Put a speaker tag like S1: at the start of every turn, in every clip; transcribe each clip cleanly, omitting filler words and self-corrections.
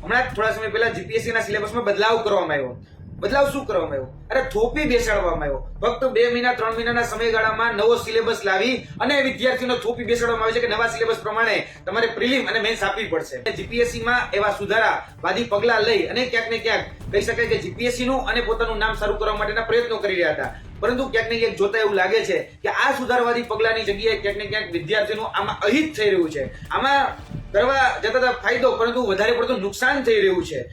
S1: હમણાં થોડા સમય પહેલા જીપીએસસી ના સિલેબસમાં બદલાવ કરવામાં આવ્યો. બદલાવ શું કરવામાં આવ્યો? અરે થોપી બેસાડવામાં આવ્યો. ફક્ત 2 મહિના 3 મહિનાના સમયગાળામાં નવો સિલેબસ લાવી અને વિદ્યાર્થીઓને થોપી બેસાડવામાં આવે છે કે નવા સિલેબસ પ્રમાણે તમારે પ્રિલિમ અને મેન્સ આપવી પડશે. જીપીએસસી માં એવા સુધારાવાદી પગલા લઈ અને ક્યાંક ને ક્યાંક કહી શકાય કે જીપીએસસી નું અને પોતાનું નામ સારું કરવા માટેના પ્રયત્નો કરી રહ્યા હતા. પરંતુ ક્યાંક ને ક્યાંક જોતા એવું લાગે છે કે આ સુધારવાદી પગલાની જગ્યાએ ક્યાંક ને ક્યાંક વિદ્યાર્થીઓનું આમાં અહિત થઈ રહ્યું છે. આમાં કરવા જતા ફાયદો પરંતુ વધારે પડતું નુકસાન થઈ રહ્યું છે.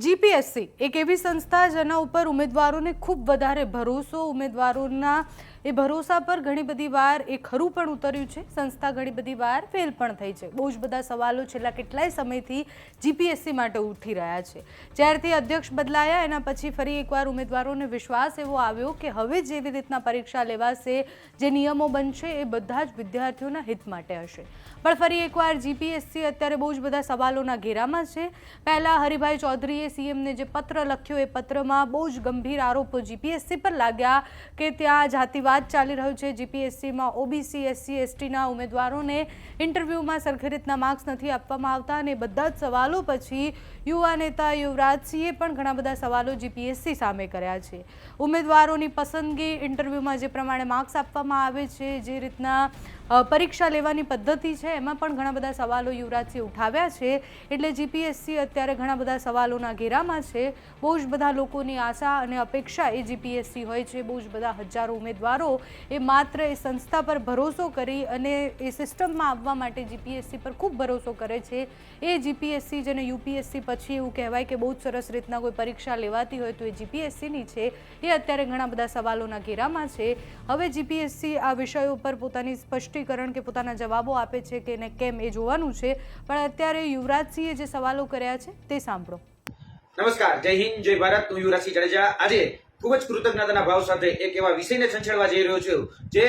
S2: જીપીએસસી એક એવી સંસ્થા જેના ઉપર ઉમેદવારોને ખૂબ વધારે ભરોસો, ઉમેદવારોના એ ભરોસા પર ઘણી બધી વાર એ ખરું પણ ઉતર્યું છે. સંસ્થા ઘણી બધી વાર ફેલ પણ થઈ છે. બહુ જ બધા સવાલો છેલ્લા કેટલાય સમયથી જીપીએસસી માટે ઉઠી રહ્યા છે. જ્યારથી અધ્યક્ષ બદલાયા એના પછી ફરી એકવાર ઉમેદવારોને વિશ્વાસ એવો આવ્યો કે હવે જેવી રીતના પરીક્ષા લેવાશે, જે નિયમો બનશે એ બધા જ વિદ્યાર્થીઓના હિત માટે હશે. પણ ફરી એકવાર જીપીએસસી અત્યારે બહુ જ બધા સવાલોના ઘેરામાં છે. પહેલા હરિભાઈ ચૌધરીએ સીએમને જે પત્ર લખ્યો એ પત્રમાં બહુ જ ગંભીર આરોપો જીપીએસસી પર લાગ્યા કે ત્યાં જાતિવાદ ચાલી રહ્યું છે. જીપીએસસીમાં ઓબીસી, એસસી, એસટીના ઉમેદવારોને ઇન્ટરવ્યુમાં સરખી રીતના માર્ક્સ નથી આપવામાં આવતા અને બધા જ સવાલો પછી યુવા નેતા યુવરાજસિંહે પણ ઘણા બધા સવાલો જીપીએસસી સામે કર્યા છે. ઉમેદવારોની પસંદગી, ઇન્ટરવ્યુમાં જે પ્રમાણે માર્ક્સ આપવામાં આવે છે, જે રીતના પરીક્ષા લેવાની પદ્ધતિ છે, એમાં પણ ઘણા બધા સવાલો યુવરાજસિંહે ઉઠાવ્યા છે. એટલે જીપીએસસી અત્યારે ઘણા બધા સવાલોના ઘેરામાં છે. બહુ જ બધા લોકોની આશા અને અપેક્ષા એ જીપીએસસી હોય છે. બહુ જ બધા હજારો ઉમેદવારો એ માત્ર એ સંસ્થા પર ભરોસો કરી અને એ સિસ્ટમમાં આવવા માટે જીપીએસસી પર ખૂબ ભરોસો કરે છે. એ જીપીએસસી જેને યુપીએસસી પછી એવું કહેવાય કે બહુ જ સરસ રીતના કોઈ પરીક્ષા લેવાતી હોય તો એ જીપીએસસીની છે. એ અત્યારે ઘણા બધા સવાલોના ઘેરામાં છે. હવે જીપીએસસી આ વિષયો પર પોતાની સ્પષ્ટીકરણ કે પોતાના જવાબો આપે છે કે એને કેમ એ જોવાનું છે. પણ અત્યારે યુવરાજસિંહે જે સવાલો કર્યા છે તે સાંભળો.
S1: નમસ્કાર, જય હિન્દ, જય ભારત. હું યુવરાજસિંહ જાડેજા આજે ખૂબ જ કૃતજ્ઞતાના ભાવ સાથે એક એવા વિષયને સંછેડવા જઈ રહ્યો છું જે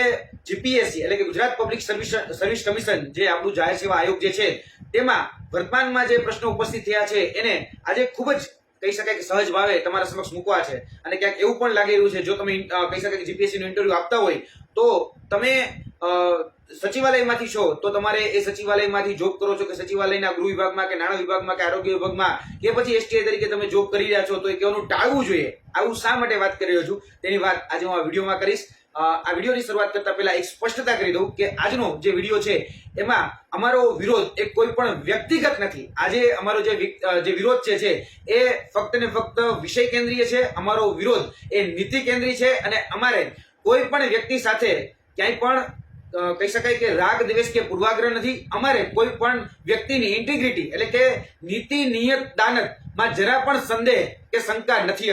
S1: જીપીએસસી એટલે કે ગુજરાત પબ્લિક સર્વિસ કમિશન, જે આપણું જાહેર સેવા આયોગ જે છે, તેમાં વર્તમાનમાં જે પ્રશ્નો ઉપસ્થિત થયા છે એને આજે ખૂબ જ કહી શકાય કે સહજ ભાવે તમારા સમક્ષ મૂકવા છે. અને ક્યાંક એવું પણ લાગી રહ્યું છે, જો તમે કહી શકાય કે જીપીએસસી નું ઇન્ટરવ્યુ આપતા હોય તો તમે સચિવાલયમાંથી છો તો તમારે એ સચિવાલયમાંથી જોબ કરો છો કે સચિવાલયના ગૃહ વિભાગમાં કે નાણાં વિભાગમાં કે આરોગ્ય વિભાગમાં કે પછી એસટીઆઈ તરીકે તમે જોબ કરી રહ્યા છો, તો એ કહેવાનું ટાળવું જોઈએ. આવું શા માટે વાત કરી રહ્યો છું તેની વાત આજે હું આ વિડીયોમાં કરીશ. આ વિડીયોની શરૂઆત કરતા પહેલા એક સ્પષ્ટતા કરી દઉં કે આજનો જે વિડીયો છે એમાં અમારો વિરોધ એ કોઈ પણ વ્યક્તિગત નથી. આજે અમારો જે વિરોધ છે એ ફક્ત ને ફક્ત વિષય કેન્દ્રીય છે. અમારો વિરોધ એ નીતિ કેન્દ્રીય છે અને અમારે કોઈ પણ વ્યક્તિ સાથે ક્યાંય પણ કહી શકાય કે રાગ દ્વેષ કે પૂર્વાગ્રહ નથી. અમારે કોઈ પણ વ્યક્તિની ઇન્ટિગ્રિટી એટલે કે નીતિ નિયત દાનત માં જરા પણ સંદેહ કે શંકા નથી.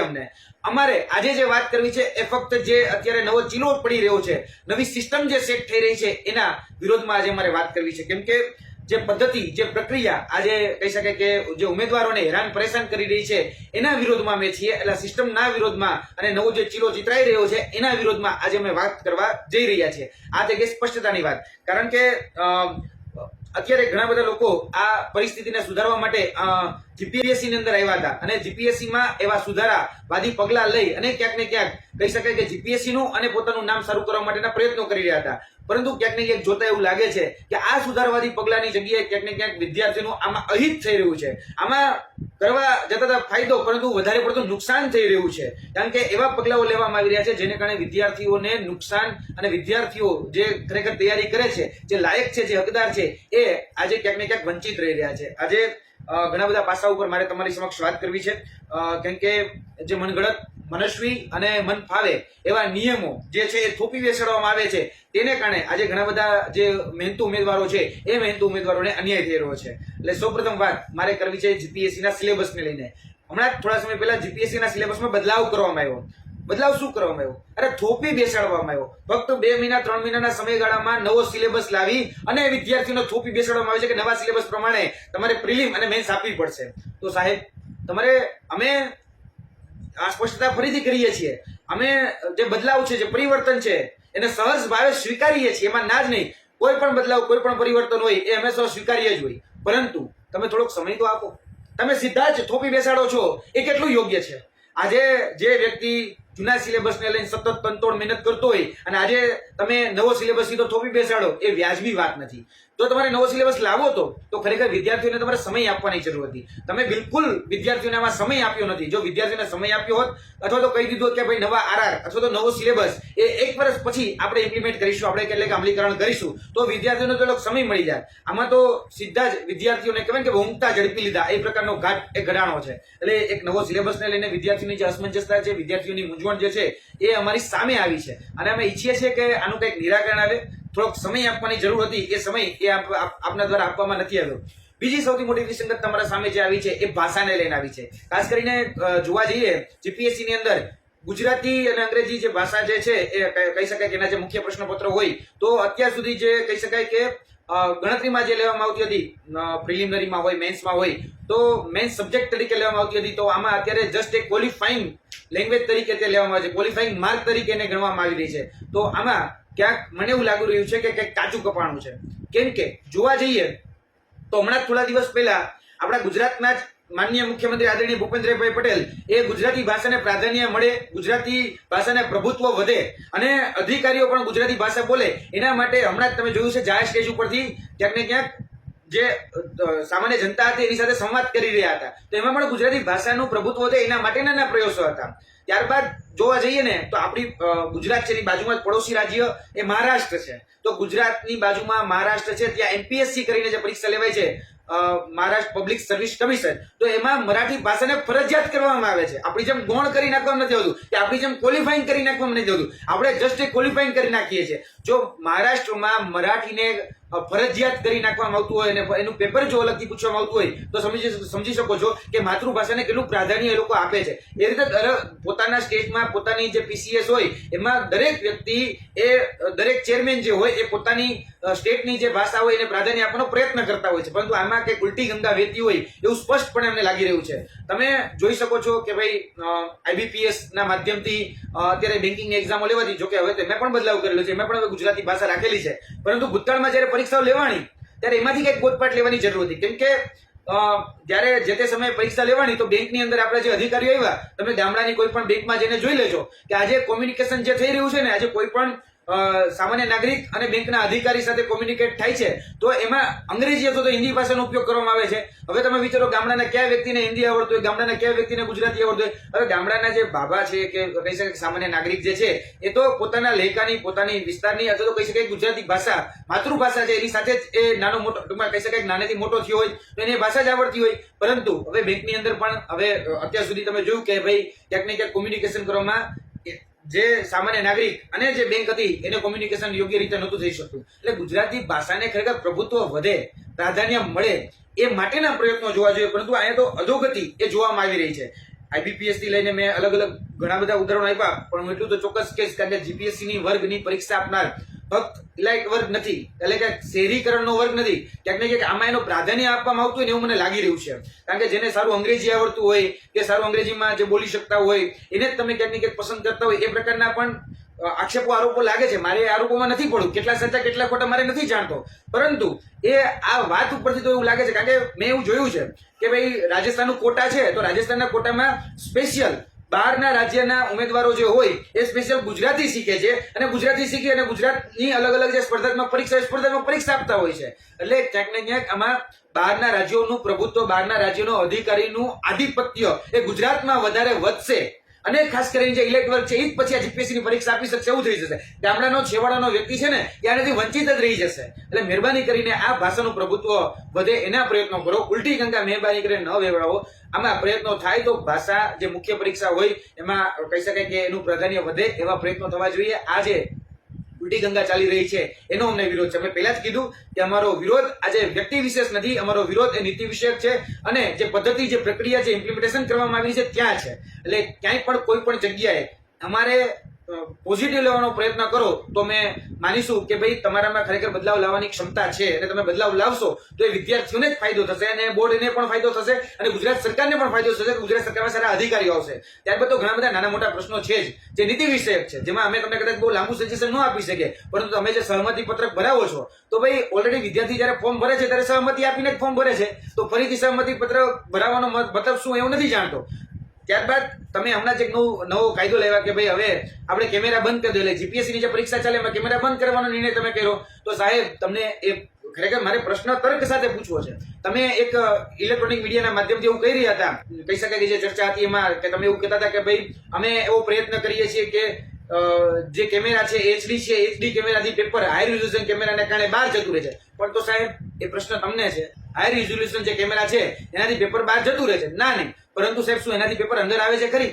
S1: અમારે આજે જે વાત કરવી છે એ ફક્ત જે અત્યારે નવો ચીલો પડી રહ્યો છે, નવી સિસ્ટમ જે સેટ થઈ રહી છે એના વિરોધમાં આજે અમારે વાત કરવી છે. કેમ કે જે પદ્ધતિ, જે પ્રક્રિયા આજે કહી શકાય કે જે ઉમેદવારોને હેરાન પરેશાન કરી રહી છે એના વિરોધમાં અમે છીએ. એટલે સિસ્ટમના વિરોધમાં અને નવો જે ચીલો ચિતરાઈ રહ્યો છે એના વિરોધમાં આજે અમે વાત કરવા જઈ રહ્યા છીએ. આ તે સ્પષ્ટતાની વાત. કારણ કે અત્યારે ઘણા બધા લોકો આ પરિસ્થિતિને સુધારવા માટે જીપીએસસી ની અંદર આવ્યા હતા અને જીપીએસસી માં એવા સુધારાવાદી પગલા લઈ અને ક્યાંક ને ક્યાંક કહી શકાય કે જીપીએસસી નું અને પોતાનું નામ સારું કરવા માટેના પ્રયત્નો કરી રહ્યા હતા. પરંતુ ક્યાંક ને ક્યાંક જોતા એવું લાગે છે કે આ સુધારવાદી પગલાની જગ્યાએ ક્યાંક ને ક્યાંક વિદ્યાર્થીઓનું આમાં અહિત થઈ રહ્યું છે. આમાં કરવા જતા ફાયદો પરંતુ વધારે પડતું નુકસાન થઈ રહ્યું છે. કારણ કે એવા પગલાઓ લેવામાં આવી રહ્યા છે જેને કારણે વિદ્યાર્થીઓને નુકસાન અને વિદ્યાર્થીઓ જે ખરેખર તૈયારી કરે છે, જે લાયક છે, જે હકદાર છે, એ આજે ક્યાંક ને ક્યાંક વંચિત રહી રહ્યા છે. આજે ઘણા બધા પાસા ઉપર મારે તમારી સમક્ષ વાત કરવી છે. કેમ કે જે મનગળત, મનસ્વી અને મન ફાવે એવા નિયમો જે છે એ થોપી બેસાડવામાં આવે છે, તેને કારણે આજે ઘણા બધા જે મહેનતુ ઉમેદવારો છે એ મહેનતુ ઉમેદવારોને અન્યાય થઈ રહ્યો છે. એટલે સૌપ્રથમ વાત મારે કરવી છે જીપીએસસી ના સિલેબસને લઈને. હમણાં થોડા સમય પહેલા જીપીએસસી ના સિલેબસમાં બદલાવ કરવામાં આવ્યો. બદલાવ શું કરવામાં આવ્યો? અરે થોપી બેસાડવામાં આવ્યો. ફક્ત 2 મહિના 3 મહિનાના સમયગાળામાં નવો સિલેબસ લાવી અને વિદ્યાર્થીઓને થોપી બેસાડવામાં આવે છે કે નવા સિલેબસ પ્રમાણે તમારે પ્રિલિમ અને મેન્સ આપવી પડશે. તો સાહેબ અમે આ સ્પષ્ટતા ફરીથી કરીએ છીએ. અમે જે બદલાવ છે, જે પરિવર્તન છે એને સહજ ભાવે સ્વીકારીએ છીએ. એમાં ના જ નહીં. કોઈ પણ બદલાવ, કોઈ પણ પરિવર્તન હોય એ હંમેશા સ્વીકાર્ય જ હોય. પરંતુ તમે થોડોક સમય તો આપો. તમે સીધા જ થોપી બેસાડો છો એ કેટલું યોગ્ય છે? આજે જે વ્યક્તિ જૂના સિલેબસને લઈને સતત તનતોડ મહેનત કરતો હોય અને આજે તમે નવો સિલેબસ સીધો થોપી બેસાડો એ વ્યાજબી વાત નથી. તો તમારે નવો સિલેબસ લાવો તો ખરેખર વિદ્યાર્થીઓને તમારે સમય આપવાની જરૂર હતી. તમે બિલકુલ વિદ્યાર્થીઓને આમાં સમય આપ્યો નથી. જો વિદ્યાર્થીઓને સમય આપ્યો હોત અથવા તો કહી દીધું કે ભાઈ નવા આરઆર અથવા તો નવો સિલેબસ એ 1 વર્ષ પછી આપણે ઇમ્પ્લિમેન્ટ કરીશું, આપણે એટલે કે અમલીકરણ કરીશું, તો વિદ્યાર્થીઓને તો સમય મળી જાય. આમાં તો સીધા જ વિદ્યાર્થીઓને કહેવાય કે ઊંઘતા ઝડપી લીધા એ પ્રકારનો ઘાટ એ ઘડાણો છે. એટલે એક નવો સિલેબસને લઈને વિદ્યાર્થીઓની જે અસમંજસતા છે, વિદ્યાર્થીઓની મૂંઝવણ જે છે એ અમારી સામે આવી છે અને અમે ઈચ્છીએ છીએ કે આનું કંઈક નિરાકરણ આવે. થોડોક સમય આપવાની જરૂર હતી, એ સમય એ આપના દ્વારા આપવામાં નથી આવ્યો. બીજી સૌથી મોટી વિસંગત તમારા સામે જે આવી છે એ ભાષાને લઈને આવી છે. ખાસ કરીને જોવા જઈએ જીપીએસસી ની અંદર ગુજરાતી અને અંગ્રેજી જે ભાષા જે છે એ કહી શકાય કે એના જે મુખ્ય પ્રશ્નપત્રો હોય તો અત્યાર સુધી જે કહી શકાય કે ગણતરીમાં જે લેવામાં આવતી હતી, પ્રિલિમિનરીમાં હોય, મેન્સમાં હોય, તો મેન્સ સબ્જેક્ટ તરીકે લેવામાં આવતી હતી. તો આમાં અત્યારે જસ્ટ એક ક્વોલિફાઈંગ લેંગ્વેજ તરીકે તે લેવામાં આવે છે, ક્વોલિફાઈંગ માર્ક તરીકે એને ગણવામાં આવી રહી છે. તો આમાં ક્યાંક મને એવું લાગી રહ્યું છે કે કંઈક કાચું કપાણું છે. કેમ કે જોવા જઈએ તો હમણાં થોડા દિવસ પહેલા આપણા ગુજરાતના જ માનનીય મુખ્યમંત્રી આદરણીય ભૂપેન્દ્રભાઈ પટેલ એ ગુજરાતી ભાષાને પ્રાધાન્ય મળે, ગુજરાતી ભાષાને પ્રભુત્વ વધે અને અધિકારીઓ પણ ગુજરાતી ભાષા બોલે, એના માટે હમણાં જ તમે જોયું છે જાહેર સ્ટેજ ઉપરથી ક્યાંક ને ક્યાંક જે સામાન્ય જનતા હતી એની સાથે સંવાદ કરી રહ્યા હતા. તો એમાં પણ ગુજરાતી ભાષાનું પ્રભુત્વ વધે એના માટેના પ્રયાસો હતા. ત્યારબાદ જોવા જઈએ ને તો આપણી ગુજરાત છે એની બાજુમાં જ પડોશી રાજ્ય એ મહારાષ્ટ્ર છે. તો ગુજરાતની બાજુમાં મહારાષ્ટ્ર છે, ત્યાં એમપીએસસી કરીને જે પરીક્ષા લેવાય છે, મહારાષ્ટ્ર પબ્લિક સર્વિસ કમિશન, તો એમાં મરાઠી ભાષાને ફરજિયાત કરવામાં આવે છે. આપણી જેમ ગૌણ કરી નાખવામાં નથી આવતું કે આપણી જેમ ક્વોલિફાઈંગ કરી નાખવામાં નથી આવતું, આપણે જસ્ટ ક્વોલિફાઈંગ કરી નાખીએ છીએ. જો મહારાષ્ટ્રમાં મરાઠીને ફરજિયાત કરી નાખવામાં આવતું હોય અને એનું પેપર જો અલગથી પૂછવામાં આવતું હોય તો સમજી શકો છો કે માતૃભાષાને કેટલું પ્રાધાન્ય એ લોકો આપે છે. એ રીતે પોતાના સ્ટેટમાં પોતાની જે પીસીએસ હોય એમાં દરેક વ્યક્તિ એ દરેક ચેરમેન જે હોય એ પોતાની સ્ટેટની જે ભાષા હોય એને પ્રાધાન્ય આપવાનો પ્રયત્ન કરતા હોય છે. પરંતુ આમાં કે ઉલટી ગંગા વહેતી હોય એવું સ્પષ્ટપણે અમને લાગી રહ્યું છે. તમે જોઈ શકો છો કે ભાઈ આઈબીપીએસ ના માધ્યમથી અત્યારે બેન્કિંગની એક્ઝામો લેવાથી, જોકે હવે તો મેં પણ બદલાવ કરેલો છે, મેં પણ હવે ગુજરાતી ભાષા રાખેલી છે, પરંતુ ભૂતકાળમાં જયારે પરીક્ષાઓ લેવાની ત્યારે એમાંથી કંઈક બોધપાઠ લેવાની જરૂર હતી. કેમ કે જયારે જે તે સમયે પરીક્ષા લેવાની તો બેંકની અંદર આપણે જે અધિકારીઓ આવ્યા, તમે ગામડાની કોઈ પણ બેંકમાં જઈને જોઈ લેજો કે આજે કોમ્યુનિકેશન જે થઈ રહ્યું છે ને, આજે કોઈ પણ સામાન્ય નાગરિક અને બેંકના અધિકારી સાથે કોમ્યુનિકેટ થાય છે તો એમાં અંગ્રેજી અથવા તો હિન્દી ભાષાનો ઉપયોગ કરવામાં આવે છે. હવે તમે વિચારો ગામડાના કયા વ્યક્તિને હિન્દી આવડતું હોય, ગામડાના કયા વ્યક્તિને ગુજરાતી આવડતું હોય. હવે ગામડાના જે બાબા છે કે કહી શકાય સામાન્ય નાગરિક જે છે એ તો પોતાના લહેકાની, પોતાની વિસ્તારની અથવા તો કહી શકાય ગુજરાતી ભાષા માતૃભાષા છે એની સાથે જ એ નાનો મોટો ટૂંકમાં કહી શકાય નાનેથી મોટો થયો હોય તો એને ભાષા જ આવડતી હોય. પરંતુ હવે બેંકની અંદર પણ હવે અત્યાર સુધી તમે જોયું કે ભાઈ ક્યાંક ને ક્યાંક કોમ્યુનિકેશન કરવામાં જે સામાન્ય નાગરિક અને જે બેંક હતી એને કોમ્યુનિકેશન યોગ્ય રીતે નહોતું થઈ શકતું. એટલે ગુજરાતી ભાષાને ખરેખર પ્રભુત્વ વધે, પ્રાધાન્ય મળે એ માટેના પ્રયત્નો જોવા જોઈએ. પરંતુ અહીંયા તો અધોગતિ એ જોવામાં આવી રહી છે. આઈબીપીએસ થી લઈને મેં અલગ અલગ ઘણા બધા ઉદાહરણો આપ્યા, પણ હું એટલું તો ચોક્કસ કહીશ કારણ કે જીપીએસસી ની વર્ગની પરીક્ષા આપનાર ફક્ત ઇલાઇટ વર્ગ નથી, એટલે કે શહેરીકરણનો વર્ગ નથી. ક્યાંક ને ક્યાંક આમાં એનું પ્રાધાન્ય આપવામાં આવતું હોય ને એવું મને લાગી રહ્યું છે. કારણ કે જેને સારું અંગ્રેજી આવડતું હોય કે સારું અંગ્રેજીમાં જે બોલી શકતા હોય એને જ તમે ક્યાંક ને ક્યાંક પસંદ કરતા હોય એ પ્રકારના પણ આક્ષેપો આરોપો લાગે છે. મારે આરોપોમાં નથી પડવું, કેટલા સાચા કેટલા ખોટા મારે નથી જાણતો, પરંતુ એ આ વાત ઉપરથી તો એવું લાગે છે. કારણ કે મેં એવું જોયું છે કે ભાઈ રાજસ્થાનનું કોટા છે તો રાજસ્થાનના કોટામાં સ્પેશિયલ બહારના રાજ્યના ઉમેદવારો જે હોય એ સ્પેશિયલ ગુજરાતી શીખે છે અને ગુજરાતી શીખી અને ગુજરાતની અલગ અલગ જે સ્પર્ધાત્મક પરીક્ષા આપતા હોય છે. એટલે ક્યાંક ને ક્યાંક આમાં બહારના રાજ્યોનું પ્રભુત્વ, બહારના રાજ્યોનો અધિકારીનું આધિપત્ય એ ગુજરાતમાં વધારે વધશે અને ખાસ કરીને જે ઇલેક્ટ વર્ગ છે એ જ પછી આ જીપીએસસી ની પરીક્ષા આપી શકશે એવું થઈ જશે. ગામડાનો છેવાડાનો વ્યક્તિ છે ને એ આનાથી વંચિત જ રહી જશે. એટલે મહેરબાની કરીને આ ભાષાનું પ્રભુત્વ વધે એના પ્રયત્નો કરો. ઉલટી ગંગા મહેરબાની કરીને ન વેવડાવો. આમાં પ્રયત્નો થાય તો ભાષા જે મુખ્ય પરીક્ષા હોય એમાં કહી શકાય કે એનું પ્રાધાન્ય વધે એવા પ્રયત્નો થવા જોઈએ. આજે ઉલટી ગંગા ચાલી રહી છે એનો અમને વિરોધ છે. મેં પહેલા જ કીધું કે અમારો વિરોધ આજે વ્યક્તિ વિશેષ નથી, અમારો વિરોધ એ નીતિ વિષયક છે અને જે પદ્ધતિ, જે પ્રક્રિયા, જે ઇમ્પ્લિમેન્ટેશન કરવામાં આવી છે ત્યાં છે. એટલે ક્યાંય પણ કોઈ પણ જગ્યાએ અમારે પોઝિટિવ લેવાનો પ્રયત્ન કરો તો મેં માનીશું કે ભાઈ તમારામાં ખરેખર બદલાવ લાવવાની ક્ષમતા છે અને તમે બદલાવ લાવશો તો એ વિદ્યાર્થીઓને જ ફાયદો થશે અને બોર્ડને પણ ફાયદો થશે અને ગુજરાત સરકારને પણ ફાયદો થશે. ગુજરાત સરકારમાં સારા અધિકારીઓ આવશે. ત્યારબાદ તો ઘણા બધા નાના મોટા પ્રશ્નો છે જ જે નીતિ વિષયક છે, જેમાં અમે તમને કદાચ બહુ લાંબુ સજેશન ન આપી શકીએ, પરંતુ તમે જે સહમતિ પત્રક ભરાવો છો તો ભાઈ ઓલરેડી વિદ્યાર્થી જયારે ફોર્મ ભરે છે ત્યારે સહમતિ આપીને જ ફોર્મ ભરે છે, તો ફરીથી સહમતિ પત્રક ભરાવાનો મતલબ શું એવું નથી જાણતો. ત્યારબાદ તમે હમણાં જ એક નવો કાયદો લાવ્યા કે ભાઈ હવે આપણે કેમેરા બંધ કરી દો, એટલે જીપીએસસી ની જે પરીક્ષા ચાલે એમાં કેમેરા બંધ કરવાનો નિર્ણય તમે કર્યો. તો સાહેબ તમને એ ખરેખર મારે પ્રશ્ન તર્ક સાથે પૂછવો છે. તમે એક ઇલેક્ટ્રોનિક મીડિયાના માધ્યમથી એવું કહી રહ્યા હતા, કહી શકાય કે જે ચર્ચા હતી એમાં કે તમે એવું કહેતા હતા કે ભાઈ અમે એવો પ્રયત્ન કરીએ છીએ કે જે કેમેરા છે એચડી છે, એચડી કેમેરાથી પેપર હાઈ રિઝોલ્યુશન કેમેરાને કારણે બહાર જતું રહે છે. પણ તો સાહેબ એ પ્રશ્ન તમને છે, હાઈ રિઝોલ્યુશન જે કેમેરા છે એનાથી પેપર બહાર જતું રહે છે? ના નહીં. પરંતુ સાહેબ શું એનાથી પેપર અંદર આવે છે ખરી?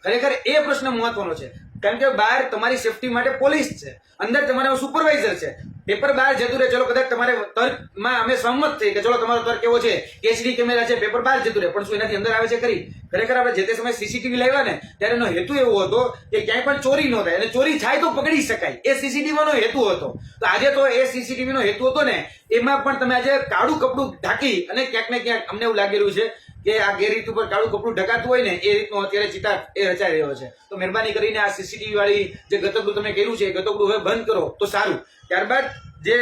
S1: ખરેખર એ પ્રશ્ન મહત્વનો છે. કારણ કે બહાર તમારી સેફટી માટે પોલીસ છે, અંદર તમારા સુપરવાઇઝર છે. પેપર બહાર જતું રહે, ચલો કદાચ તમારે તર્કમાં અમે સહમત થઈ કે ચલો તમારો તર્ક એવો છે કે એચડી કેમેરા છે, પેપર બહાર જતું રહે, પણ શું એનાથી અંદર આવે છે ખરી? ખરેખર આપણે જે તે સમયે સીસીટીવી લાવ્યા ને ત્યારે એનો હેતુ એવો હતો કે ક્યાંય પણ ચોરી ન થાય અને ચોરી થાય તો પકડી શકાય, એ સીસીટીવી નો હેતુ હતો. તો આજે તો એ સીસીટીવી નો હેતુ હતો ને એમાં પણ તમે આજે કાળું કપડું ઢાંકી અને ક્યાંક ને ક્યાંક અમને એવું લાગી રહ્યું છે કે આ ગેરરીત ઉપર કાળું કપડું ઢકાતું હોય ને એ રીતનો અત્યારે ચિતાર એ રચાઈ રહ્યો છે. તો મહેરબાની કરીને આ સીસીટીવી વાળી જે ગતકડું તમે કર્યું છે એ ગતકડું હવે બંધ કરો તો સારું. ત્યારબાદ જે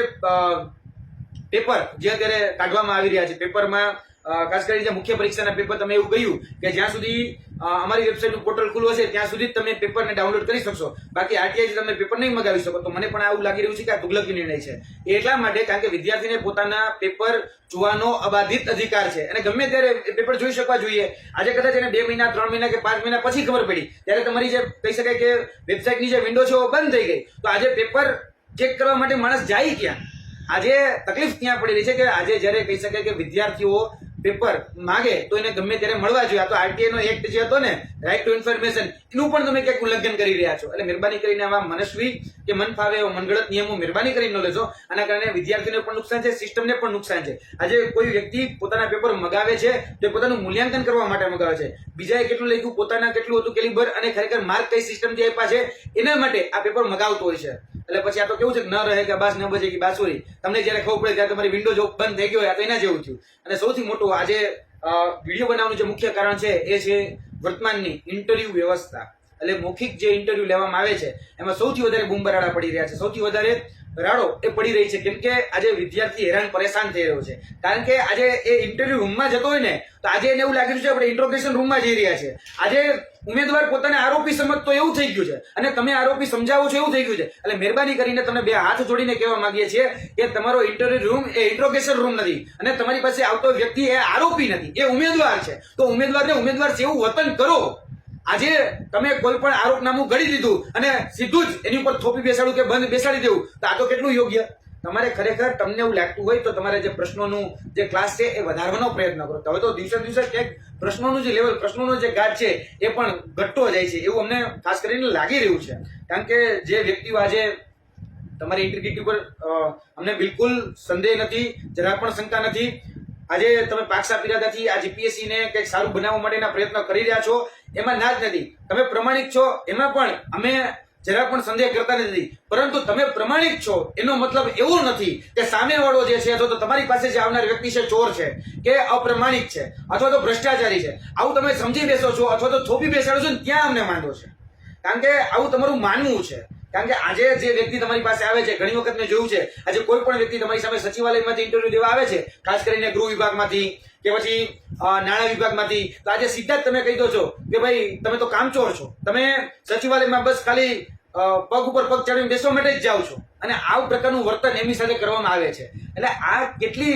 S1: પેપર જે અત્યારે કાઢવામાં આવી રહ્યા છે, પેપરમાં ખાસ કરીને જે મુખ્ય પરીક્ષાના પેપર તમે એવું કહ્યું કે જ્યાં સુધી અમારી વેબસાઇટનું પોર્ટલ ખુલ્લું હશે ત્યાં સુધી તમે પેપરને ડાઉનલોડ કરી શકશો, બાકી આરટીઆઈ તમે પેપર નહીં મગાવી શકો. તો મને પણ આવું લાગી રહ્યું છે કે આ તુગલકી નિર્ણય છે. એટલા માટે કારણ કે વિદ્યાર્થીને પોતાના પેપર જોવાનો અબાધિત અધિકાર છે અને ગમે ત્યારે પેપર જોઈ શકવા જોઈએ. આજે કદાચ એને 2 મહિના 3 મહિના કે 5 મહિના પછી ખબર પડી ત્યારે તમારી જે કહી શકાય કે વેબસાઇટની જે વિન્ડો છે એ બંધ થઈ ગઈ. તો આજે પેપર ચેક કરવા માટે માણસ જાય ક્યાં? આજે તકલીફ ત્યાં પડી રહી છે કે આજે જ્યારે કહી શકાય કે વિદ્યાર્થીઓ પેપર માગે તો એને ગમે ત્યારે મળવા જોઈએ. આ તો આરટીઆઈ નો એક્ટ જે હતો ને, રાઇટ ટુ ઇન્ફોર્મેશન, એનું પણ તમે ક્યાંક ઉલ્લંઘન કરી રહ્યા છો. એટલે મહેરબાની કરીને આવા મનસ્વી કે મન ફાવે એવા મનગળત નિયમો મહેરબાની કરીને ન લેજો. આના કારણે વિદ્યાર્થીઓને પણ નુકસાન છે, સિસ્ટમને પણ નુકસાન છે. આજે કોઈ વ્યક્તિ પોતાના પેપર મગાવે છે તો પોતાનું મૂલ્યાંકન કરવા માટે મગાવે છે. બીજાએ કેટલું લખ્યું, પોતાના કેટલું હતું કેલિબર અને ખરેખર માર્ક કઈ સિસ્ટમથી આપ્યા છે એના માટે આ પેપર મગાવતો હોય છે. એટલે પછી આ તો કેવું છે કે ન રહે કે બાસ ન બજે કે બાસુરી, તમને જયારે ખબર પડે ત્યારે તમારી વિન્ડો જો બંધ થઈ ગયો હોય તો એના જેવું થયું. અને સૌથી મોટું આજે વિડીયો બનાવવાનું જે મુખ્ય કારણ છે એ છે વર્તમાનની ઇન્ટરવ્યુ વ્યવસ્થા. એટલે મૌખિક જે ઇન્ટરવ્યુ લેવામાં આવે છે એમાં સૌથી વધારે બૂમબરાડા પડી રહ્યા છે, સૌથી વધારે રાડો એ પડી રહી છે. કેમ કે આજે વિદ્યાર્થી હેરાન પરેશાન થઈ રહ્યો છે. કારણ કે આજે એ ઇન્ટરવ્યુ રૂમમાં જતો હોય ને તો આજે એને એવું લાગી રહ્યું છે આપણે ઇન્ટ્રોગેશન રૂમમાં જઈ રહ્યા છે. આજે ઉમેદવાર પોતાને આરોપી સમજતો એવું થઈ ગયું છે અને તમે આરોપી સમજાવો છો એવું થઈ ગયું છે. એટલે મહેરબાની કરીને તમને 2 હાથ જોડીને કહેવા માંગીએ છીએ કે તમારો ઇન્ટરવ્યુ રૂમ એ ઇન્ટ્રોગેશન રૂમ નથી અને તમારી પાસે આવતો વ્યક્તિ એ આરોપી નથી, એ ઉમેદવાર છે. તો ઉમેદવારને ઉમેદવાર છે એવું વર્તન કરો. આજે તમે કોઈ પણ આરોપનામું ઘડી દીધું અને સીધું જ એની ઉપર થોપી બેસાડું કે બંધ બેસાડી દેવું તો આ તો કેટલું યોગ્ય? તમારે ખરેખર તમને એવું લાગતું હોય તો તમારે જે પ્રશ્નોનું જે ક્લાસ છે એ વધારવાનો પ્રયત્ન કરો. હવે તો દિવસે દિવસે ક્યાંક પ્રશ્નોનું જે લેવલ, પ્રશ્નોનો જે ગાઢ છે એ પણ ઘટતો જાય છે એવું અમને ખાસ કરીને લાગી રહ્યું છે. કારણ કે જે વ્યક્તિઓ આજે તમારી ઇન્ટિગ્રિટી પર અમને બિલકુલ સંદેહ નથી, જરા પણ શંકા નથી. આજે તમે પાકસા પિરાદાથી આ જીપીએસસી ને કંઈક સારું બનાવવા માટેના પ્રયત્નો કરી રહ્યા છો એમાં ના જ નથી. તમે પ્રમાણિક છો એમાં પણ અમે જરા પણ સંદેહ કરતા નથી. પરંતુ તમે પ્રમાણિક છો એનો મતલબ એવો નથી કે સામેવાળો જે છે અથવા તો તમારી પાસે જે આવનાર વ્યક્તિ છે ચોર છે કે અપ્રમાણિક છે અથવા તો ભ્રષ્ટાચારી છે. આવું તમે સમજી બેસો છો અથવા તો થોપી બેસાડો છો ને ત્યાં અમને વાંધો છે. કારણ કે આવું તમારું માનવું છે. કારણ કે આજે જે વ્યક્તિ તમારી પાસે આવે છે, ઘણી વખત મેં જોયું છે, આજે કોઈ પણ વ્યક્તિ તમારી સામે સચિવાલયમાંથી ઇન્ટરવ્યુ દેવા આવે છે, ખાસ કરીને ગૃહ વિભાગમાંથી કે પછી નાણાં વિભાગમાંથી, તો આજે સીધા જ તમે કહી દો છો કે ભાઈ તમે તો કામચોર છો, તમે સચિવાલયમાં બસ ખાલી પગ ઉપર પગ ચડીને બેસવા માટે જ જાઓ છો. અને આવું પ્રકારનું વર્તન એમની સાથે કરવામાં આવે છે. એટલે આ કેટલી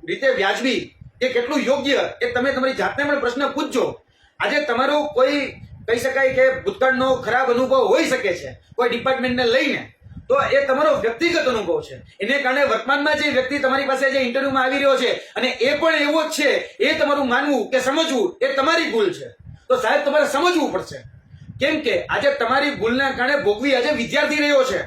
S1: રીતે વ્યાજબી કે કેટલું યોગ્ય એ તમે તમારી જાતને પણ પ્રશ્ન પૂછજો. આજે તમારો કોઈ કહી શકાય કે ભૂતકાળનો ખરાબ અનુભવ હોઈ શકે છે કોઈ ડિપાર્ટમેન્ટને લઈને, તો એ તમારો વ્યક્તિગત અનુભવ છે. એને કારણે વર્તમાનમાં જે વ્યક્તિ તમારી પાસે જે ઇન્ટરવ્યુમાં આવી રહ્યો છે અને એ પણ એવો જ છે એ તમારું માનવું કે સમજવું એ તમારી ભૂલ છે. તો સાહેબ તમારે સમજવું પડશે. કેમ કે આજે તમારી ભૂલના કારણે ભોગવી આજે વિદ્યાર્થી રહ્યો છે.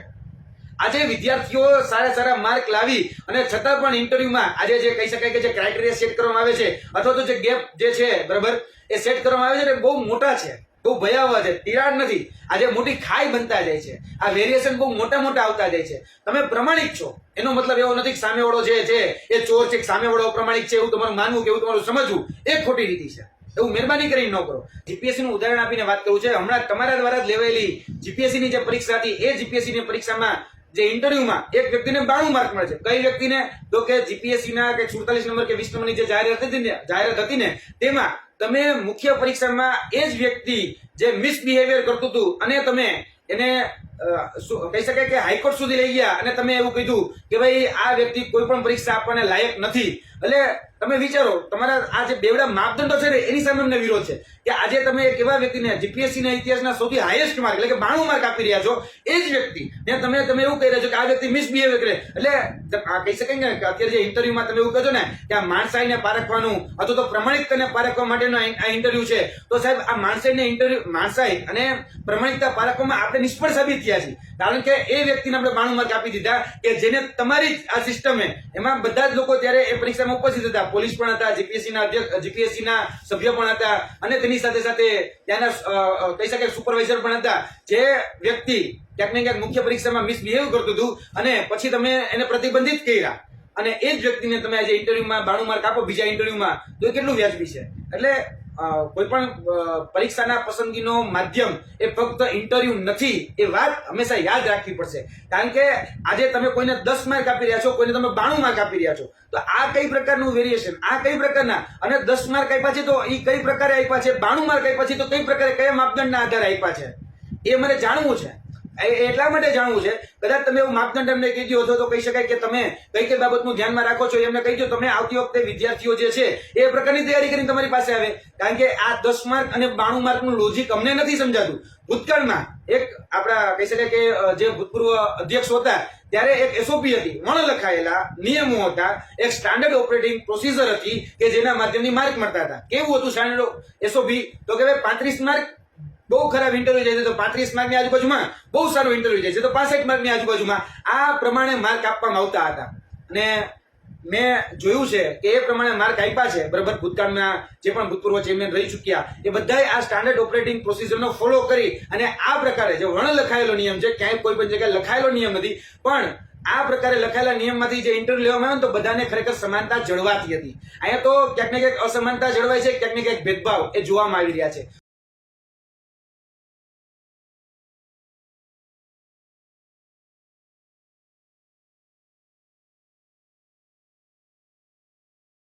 S1: આજે વિદ્યાર્થીઓ સારા સારા માર્ક લાવી અને છતાં પણ ઇન્ટરવ્યુમાં આજે જે કહી શકાય કે જે ક્રાઇટેરિયા સેટ કરવામાં આવે છે અથવા તો જે ગેપ જે છે બરાબર એ સેટ કરવામાં આવે છે એ બહુ મોટા છે, બહુ ભયાવહ છે. તિરાડ નથી, આજે મોટી ખાઈ બનતા જાય છે. આ વેરિએશન બહુ મોટા મોટા આવતા જાય છે. તમે પ્રમાણિક છો એનો મતલબ એવો નથી કે સામેવાળો જે છે એ ચોર છે, સામેવાળો અપ્રમાણિક છે એવું તમારું માનવું કે એવું તમારું સમજવું એ ખોટી રીતિ છે. એવું મહેરબાની કરીને ન કરો. જીપીએસસી નું ઉદાહરણ આપીને વાત કરું છે. હમણાં તમારા દ્વારા જ લેવાયેલી જીપીએસસી ની જે પરીક્ષા હતી એ જીપીએસસી ની પરીક્ષામાં જે ઇન્ટરવ્યુમાં એક વ્યક્તિને 92 માર્ક મળે છે. કઈ વ્યક્તિને? તો કે જીપીએસસી ના કે 47 નંબર કે 20 નંબરની જે જાહેરાત હતી ને તેમાં તમે મુખ્ય પરીક્ષામાં એ જ વ્યક્તિ જે મિસબિહેવિયર કરતું હતું અને તમે એને કહી શકાય કે હાઈકોર્ટ સુધી લઈ ગયા અને તમે એવું કીધું કે ભાઈ આ વ્યક્તિ કોઈ પણ પરીક્ષા આપવાને લાયક નથી. એટલે તમે વિચારો, તમારા આ જે બેવડા માપદંડો છે ને એની સામે અમને વિરોધ છે કે આજે તમે એક એવા વ્યક્તિને જીપીએસસી ના ઇતિહાસના સૌથી હાઈએસ્ટ માર્ક એટલે કે 92 માર્ક આપી રહ્યા છો, એ જ વ્યક્તિ ને તમે એવું કહી રહ્યા છો કે આ વ્યક્તિ મિસબિહેવિયર કરે. એટલે આ કહી શકાય ને કે અત્યારે જે ઇન્ટરવ્યુમાં તમે એવું કહો છો ને કે આ માણસાઈને પારખવાનું અથવા તો પ્રમાણિકતાને પારખવા માટેનો આ ઇન્ટરવ્યુ છે, તો સાહેબ આ માણસાઈ અને પ્રમાણિકતા પારખવામાં આપણે નિષ્ફળ સાબિત થયા છીએ. કારણ કે એ વ્યક્તિને આપણે 92 માર્ક આપી દીધા કે જેને તમારી જ આ સિસ્ટમે એમાં બધા જ લોકો ત્યારે એ પરીક્ષામાં ઉપસ્થિત હતા, પોલીસ પણ હતા, જીપીએસસી ના સભ્ય પણ હતા અને તેની સાથે સાથે ત્યાંના કહી શકાય સુપરવાઇઝર પણ હતા. જે વ્યક્તિ ક્યાંક ને ક્યાંક મુખ્ય પરીક્ષામાં મિસબિહેવ કરતું હતું અને પછી તમે એને પ્રતિબંધિત કર્યા અને એ જ વ્યક્તિને તમે આજે ઇન્ટરવ્યુમાં 92 માર્ક આપો બીજા ઇન્ટરવ્યુમાં, તો એ કેટલું વ્યાજબી છે? એટલે કોઈ પણ પરીક્ષાના પસંદગીનો માધ્યમ એ ફક્ત ઇન્ટરવ્યુ નથી, એ વાત હંમેશા યાદ રાખવી પડશે. કારણ કે આજે તમે કોઈને 10 માર્ક આપી રહ્યા છો, કોઈને તમે 92 માર્ક આપી રહ્યા છો, તો આ કઈ પ્રકારનું વેરિએશન, આ કઈ પ્રકારના, અને 10 માર્ક આપ્યા છે તો એ કઈ પ્રકારે આપ્યા છે, 92 માર્ક આપ્યા છે તો કઈ પ્રકારે કયા માપદંડના આધારે આપ્યા છે, એ મને જાણવું છે. એટલા માટે જાણવું છે. કદાચ તમે એવું માપદંડ એમને કહી દો તો કહી શકાય કે તમે કઈ કઈ બાબતનું ધ્યાનમાં રાખો છો એમને કહી દો, તમે આવતી વખતે વિદ્યાર્થીઓ જે છે એ પ્રકારની તૈયારી કરીને તમારી પાસે આવે. કારણ કે આ 10 માર્ક અને 92 માર્કનું લોજિક અમને નથી સમજાતું. ભૂતકાળમાં એક આપણા કહી શકાય કે જે ભૂતપૂર્વ અધ્યક્ષ હતા ત્યારે એક એસઓપી હતી, વણ લખાયેલા નિયમો હતા, એક સ્ટાન્ડર્ડ ઓપરેટિંગ પ્રોસિજર હતી કે જેના માધ્યમથી માર્ક મળતા હતા. કેવું હતું સ્ટાન્ડર્ડ એસઓપી? તો કે 35 માર્ક બહુ ખરાબ ઇન્ટરવ્યુ જાય છે તો 35 માર્કની આજુબાજુમાં બહુ સારું ઇન્ટરવ્યુ જાય છે તો 65 માર્કની આજુબાજુમાં આ પ્રમાણે માર્ક આપવામાં આવતા હતા. અને મેં જોયું છે કે એ પ્રમાણે માર્ક આપ્યા છે બરાબર. ભૂતકાળના જે પણ ભૂતપૂર્વ ચેરમેન રહી ચૂક્યા એ બધાએ આ સ્ટાન્ડર્ડ ઓપરેટિંગ પ્રોસિજરનો ફોલો કરી અને આ પ્રકારે જે વણ લખાયેલો નિયમ છે, ક્યાંય કોઈ પણ જગ્યાએ લખાયેલો નિયમ નથી, પણ આ પ્રકારે લખાયેલા નિયમમાંથી જે ઇન્ટરવ્યુ લેવામાં આવે તો બધાને ખરેખર સમાનતા જળવાતી હતી. અહીંયા તો ક્યાંક ને ક્યાંક અસમાનતા જળવાય છે, ક્યાંક ને ક્યાંક ભેદભાવ એ જોવામાં આવી રહ્યા છે.